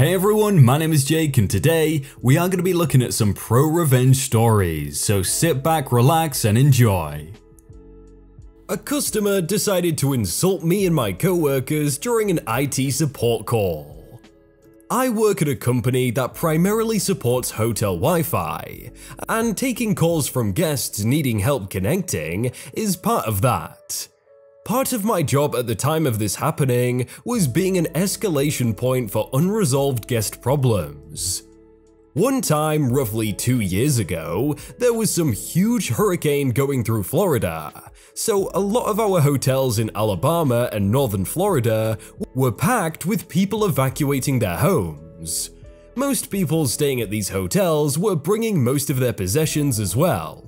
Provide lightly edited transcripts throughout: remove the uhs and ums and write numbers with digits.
Hey everyone, my name is Jake and today we are going to be looking at some pro-revenge stories, so sit back, relax and enjoy. A customer decided to insult me and my co-workers during an IT support call. I work at a company that primarily supports hotel Wi-Fi, and taking calls from guests needing help connecting is part of that. Part of my job at the time of this happening was being an escalation point for unresolved guest problems. One time, roughly 2 years ago, there was some huge hurricane going through Florida, so a lot of our hotels in Alabama and northern Florida were packed with people evacuating their homes. Most people staying at these hotels were bringing most of their possessions as well.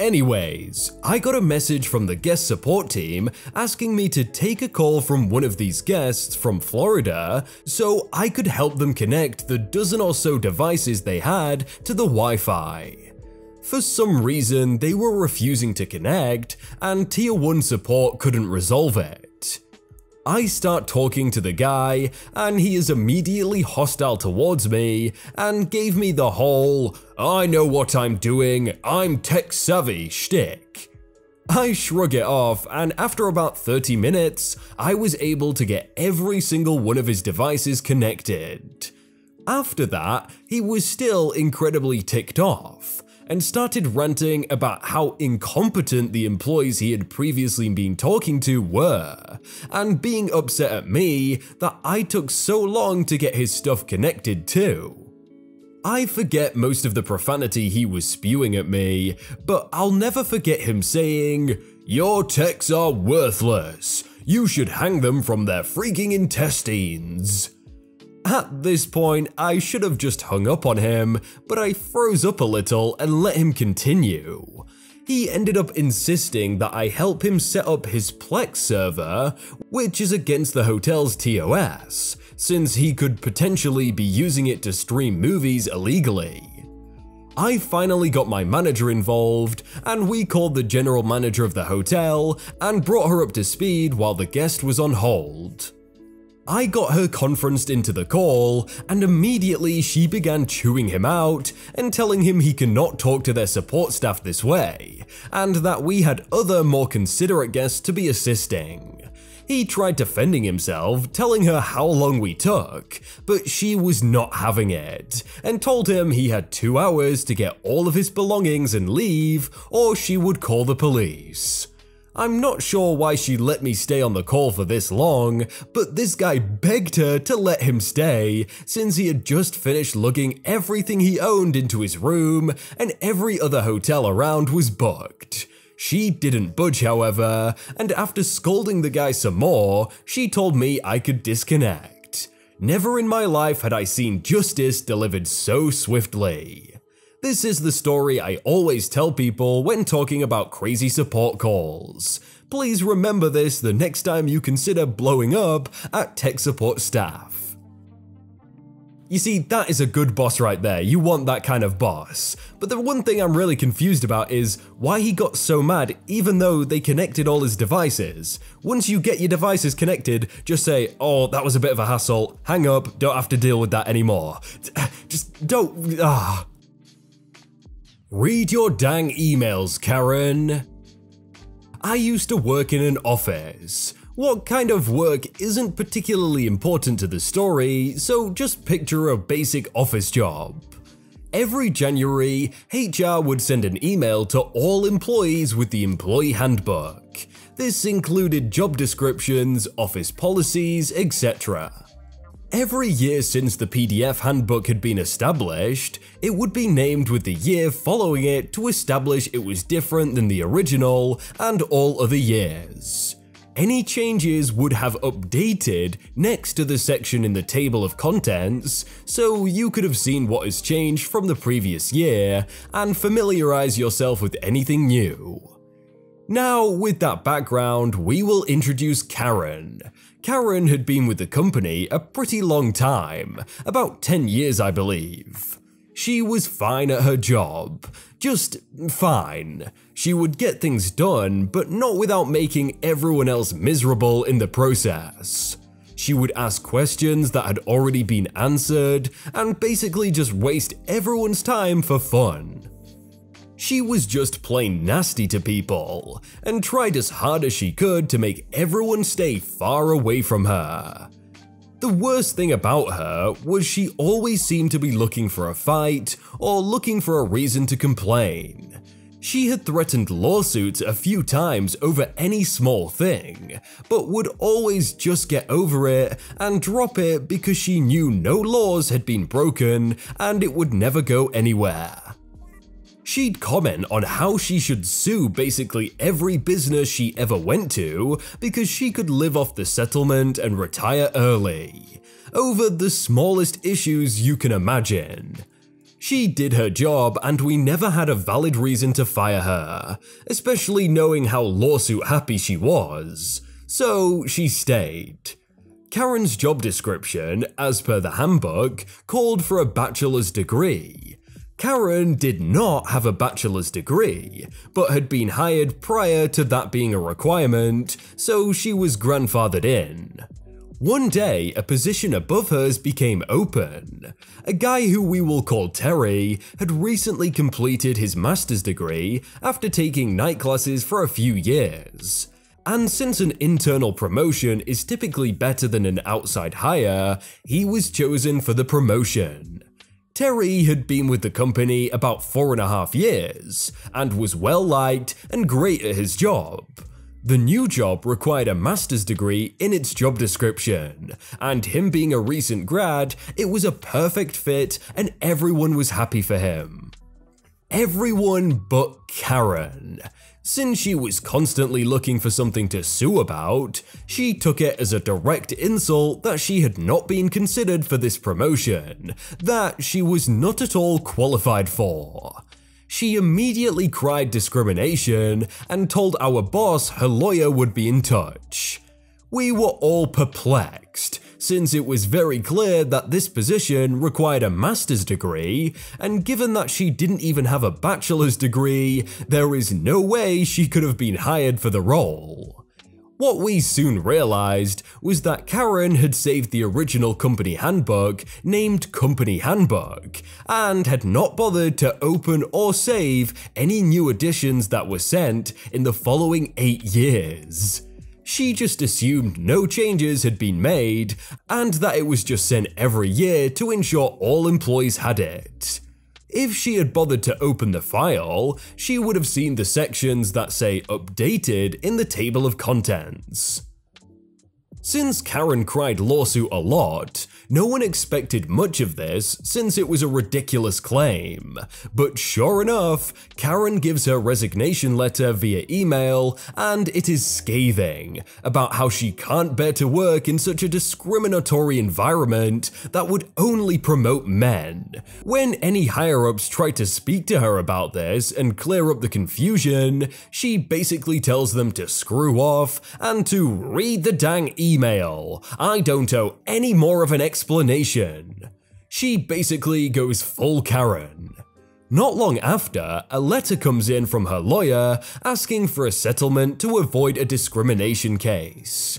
Anyways, I got a message from the guest support team asking me to take a call from one of these guests from Florida so I could help them connect the dozen or so devices they had to the Wi-Fi. For some reason, they were refusing to connect and Tier 1 support couldn't resolve it. I start talking to the guy and he is immediately hostile towards me and gave me the whole "I know what I'm doing, I'm tech savvy" shtick. I shrug it off and after about 30 minutes, I was able to get every single one of his devices connected. After that, he was still incredibly ticked off and started ranting about how incompetent the employees he had previously been talking to were, and being upset at me that I took so long to get his stuff connected too. I forget most of the profanity he was spewing at me, but I'll never forget him saying, "Your techs are worthless. You should hang them from their freaking intestines." At this point, I should have just hung up on him, but I froze up a little and let him continue. He ended up insisting that I help him set up his Plex server, which is against the hotel's TOS, since he could potentially be using it to stream movies illegally. I finally got my manager involved, and we called the general manager of the hotel and brought her up to speed while the guest was on hold. I got her conferenced into the call, and immediately she began chewing him out and telling him he cannot talk to their support staff this way, and that we had other more considerate guests to be assisting. He tried defending himself, telling her how long we took, but she was not having it, and told him he had 2 hours to get all of his belongings and leave, or she would call the police. I'm not sure why she let me stay on the call for this long, but this guy begged her to let him stay since he had just finished lugging everything he owned into his room and every other hotel around was booked. She didn't budge, however, and after scolding the guy some more, she told me I could disconnect. Never in my life had I seen justice delivered so swiftly. This is the story I always tell people when talking about crazy support calls. Please remember this the next time you consider blowing up at tech support staff. You see, that is a good boss right there, you want that kind of boss. But the one thing I'm really confused about is why he got so mad even though they connected all his devices. Once you get your devices connected, just say, "Oh, that was a bit of a hassle, hang up, don't have to deal with that anymore." Just don't, Read your dang emails, Karen. I used to work in an office. What kind of work isn't particularly important to the story, so just picture a basic office job. Every January, HR would send an email to all employees with the employee handbook. This included job descriptions, office policies, etc. Every year since the PDF handbook had been established, it would be named with the year following it to establish it was different than the original and all other years. Any changes would have updated next to the section in the table of contents, so you could have seen what has changed from the previous year and familiarize yourself with anything new. Now, with that background, we will introduce Karen. Karen had been with the company a pretty long time, about 10 years I believe. She was fine at her job, just fine. She would get things done, but not without making everyone else miserable in the process. She would ask questions that had already been answered and basically just waste everyone's time for fun. She was just plain nasty to people and tried as hard as she could to make everyone stay far away from her. The worst thing about her was she always seemed to be looking for a fight or looking for a reason to complain. She had threatened lawsuits a few times over any small thing, but would always just get over it and drop it because she knew no laws had been broken and it would never go anywhere. She'd comment on how she should sue basically every business she ever went to because she could live off the settlement and retire early, over the smallest issues you can imagine. She did her job and we never had a valid reason to fire her, especially knowing how lawsuit happy she was, so she stayed. Karen's job description, as per the handbook, called for a bachelor's degree. Karen did not have a bachelor's degree, but had been hired prior to that being a requirement, so she was grandfathered in. One day, a position above hers became open. A guy who we will call Terry had recently completed his master's degree after taking night classes for a few years. And since an internal promotion is typically better than an outside hire, he was chosen for the promotion. Terry had been with the company about 4.5 years, and was well liked and great at his job. The new job required a master's degree in its job description, and him being a recent grad, it was a perfect fit and everyone was happy for him. Everyone but Karen. Since she was constantly looking for something to sue about, she took it as a direct insult that she had not been considered for this promotion, that she was not at all qualified for. She immediately cried discrimination and told our boss her lawyer would be in touch. We were all perplexed, since it was very clear that this position required a master's degree, and given that she didn't even have a bachelor's degree, there is no way she could have been hired for the role. What we soon realized was that Karen had saved the original company handbook named Company Handbook, and had not bothered to open or save any new editions that were sent in the following 8 years. She just assumed no changes had been made, and that it was just sent every year to ensure all employees had it. If she had bothered to open the file, she would have seen the sections that say updated in the table of contents. Since Karen cried lawsuit a lot, no one expected much of this since it was a ridiculous claim, but sure enough, Karen gives her resignation letter via email, and it is scathing about how she can't bear to work in such a discriminatory environment that would only promote men. When any higher-ups try to speak to her about this and clear up the confusion, she basically tells them to screw off and to read the dang email. I don't owe any more of an explanation. She basically goes full Karen. Not long after, a letter comes in from her lawyer asking for a settlement to avoid a discrimination case.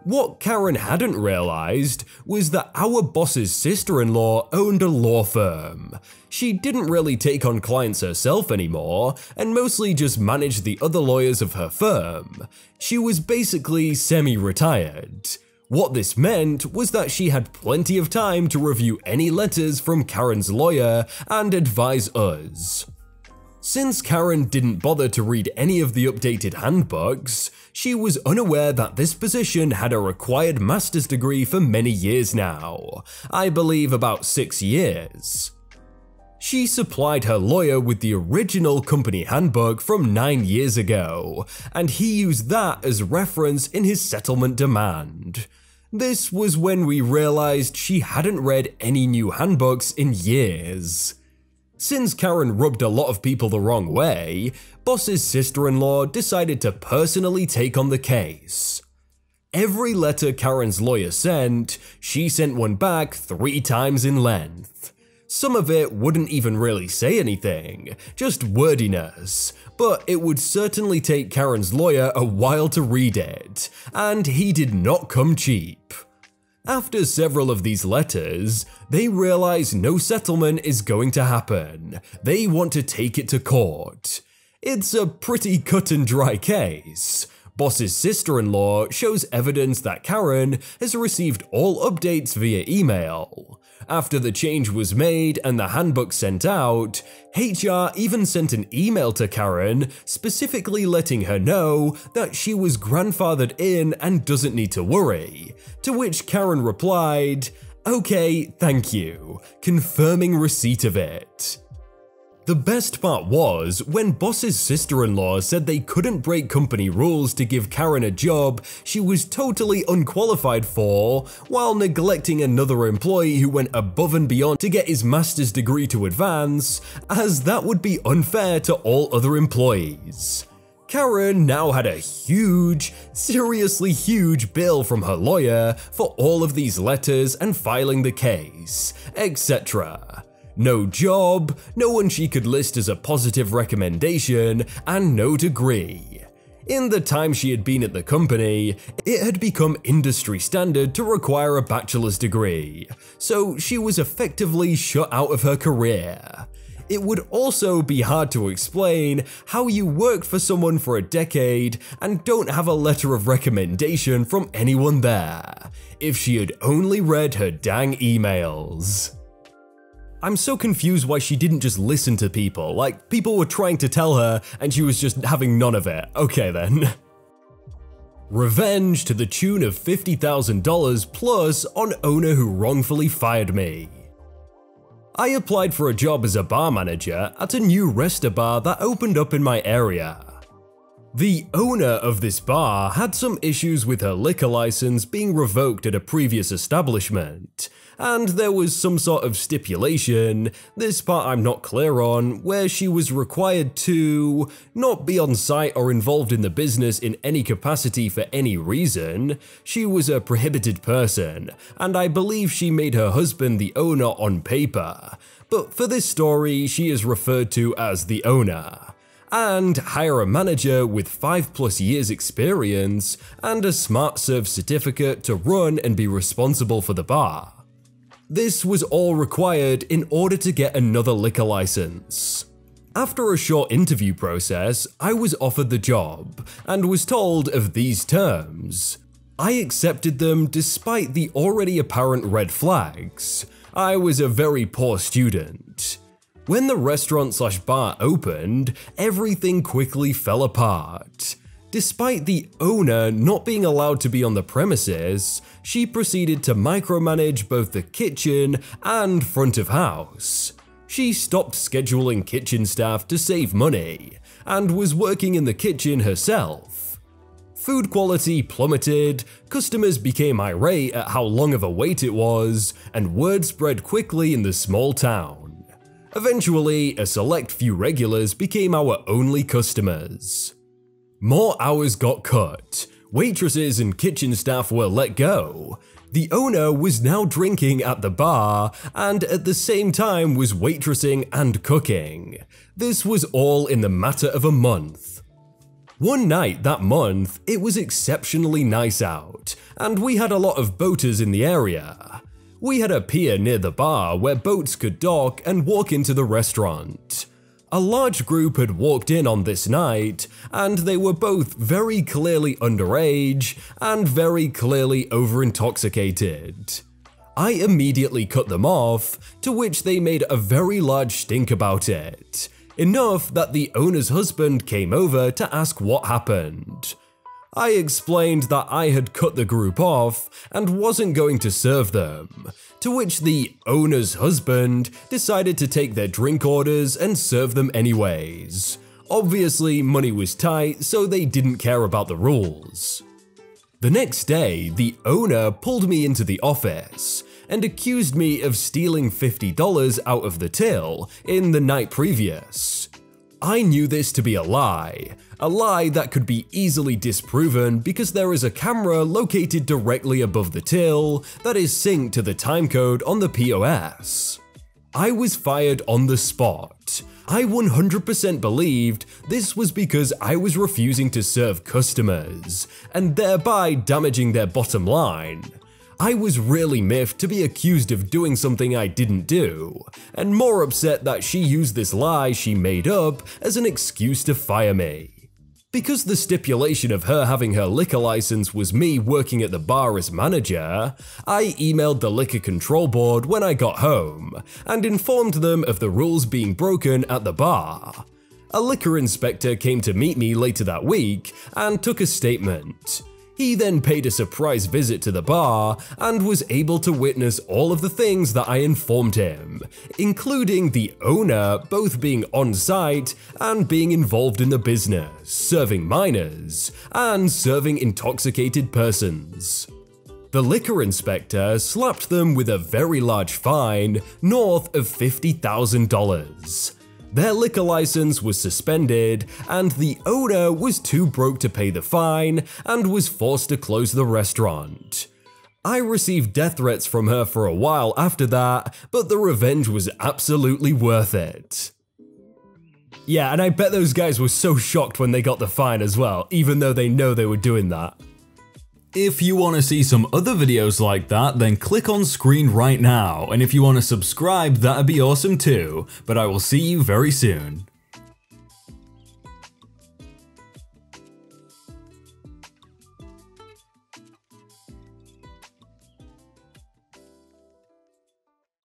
What Karen hadn't realized was that our boss's sister-in-law owned a law firm. She didn't really take on clients herself anymore, and mostly just managed the other lawyers of her firm. She was basically semi-retired. What this meant was that she had plenty of time to review any letters from Karen's lawyer and advise us. Since Karen didn't bother to read any of the updated handbooks, she was unaware that this position had a required master's degree for many years now, I believe about 6 years. She supplied her lawyer with the original company handbook from 9 years ago, and he used that as reference in his settlement demand. This was when we realized she hadn't read any new handbooks in years. Since Karen rubbed a lot of people the wrong way, boss's sister-in-law decided to personally take on the case. Every letter Karen's lawyer sent, she sent one back 3 times in length. Some of it wouldn't even really say anything, just wordiness, but it would certainly take Karen's lawyer a while to read it, and he did not come cheap. After several of these letters, they realize no settlement is going to happen. They want to take it to court. It's a pretty cut and dry case. Boss's sister-in-law shows evidence that Karen has received all updates via email. After the change was made and the handbook sent out, HR even sent an email to Karen specifically letting her know that she was grandfathered in and doesn't need to worry, to which Karen replied, "Okay, thank you," confirming receipt of it. The best part was when Boss's sister-in-law said they couldn't break company rules to give Karen a job she was totally unqualified for, while neglecting another employee who went above and beyond to get his master's degree to advance, as that would be unfair to all other employees. Karen now had a huge, seriously huge bill from her lawyer for all of these letters and filing the case, etc. No job, no one she could list as a positive recommendation, and no degree. In the time she had been at the company, it had become industry standard to require a bachelor's degree, so she was effectively shut out of her career. It would also be hard to explain how you worked for someone for a decade and don't have a letter of recommendation from anyone there, if she had only read her dang emails. I'm so confused why she didn't just listen to people, like people were trying to tell her and she was just having none of it. Okay then. Revenge to the tune of $50,000 plus on owner who wrongfully fired me. I applied for a job as a bar manager at a new resta bar that opened up in my area. The owner of this bar had some issues with her liquor license being revoked at a previous establishment, and there was some sort of stipulation, this part I'm not clear on, where she was required to not be on site or involved in the business in any capacity for any reason. She was a prohibited person, and I believe she made her husband the owner on paper, but for this story she is referred to as the owner. And hire a manager with 5+ years experience and a Smart Serve certificate to run and be responsible for the bar. This was all required in order to get another liquor license. After a short interview process, I was offered the job and was told of these terms. I accepted them despite the already apparent red flags. I was a very poor student. When the restaurant/bar opened, everything quickly fell apart. Despite the owner not being allowed to be on the premises, she proceeded to micromanage both the kitchen and front of house. She stopped scheduling kitchen staff to save money, and was working in the kitchen herself. Food quality plummeted, customers became irate at how long of a wait it was, and word spread quickly in the small town. Eventually, a select few regulars became our only customers. More hours got cut, waitresses and kitchen staff were let go. The owner was now drinking at the bar and at the same time was waitressing and cooking. This was all in the matter of a month. One night that month, it was exceptionally nice out, and we had a lot of boaters in the area. We had a pier near the bar where boats could dock and walk into the restaurant. A large group had walked in on this night, and they were both very clearly underage and very clearly over-intoxicated. I immediately cut them off, to which they made a very large stink about it, enough that the owner's husband came over to ask what happened. I explained that I had cut the group off and wasn't going to serve them, to which the owner's husband decided to take their drink orders and serve them anyways. Obviously, money was tight, so they didn't care about the rules. The next day, the owner pulled me into the office and accused me of stealing $50 out of the till in the night previous. I knew this to be a lie that could be easily disproven because there is a camera located directly above the till that is synced to the timecode on the POS. I was fired on the spot. I 100% believed this was because I was refusing to serve customers, and thereby damaging their bottom line. I was really miffed to be accused of doing something I didn't do, and more upset that she used this lie she made up as an excuse to fire me. Because the stipulation of her having her liquor license was me working at the bar as manager, I emailed the liquor control board when I got home and informed them of the rules being broken at the bar. A liquor inspector came to meet me later that week and took a statement. He then paid a surprise visit to the bar and was able to witness all of the things that I informed him, including the owner both being on site and being involved in the business, serving minors, and serving intoxicated persons. The liquor inspector slapped them with a very large fine, north of $50,000. Their liquor license was suspended, and the owner was too broke to pay the fine and was forced to close the restaurant. I received death threats from her for a while after that, but the revenge was absolutely worth it. Yeah, and I bet those guys were so shocked when they got the fine as well, even though they know they were doing that. If you want to see some other videos like that, then click on screen right now, and if you want to subscribe, that'd be awesome too, but I will see you very soon.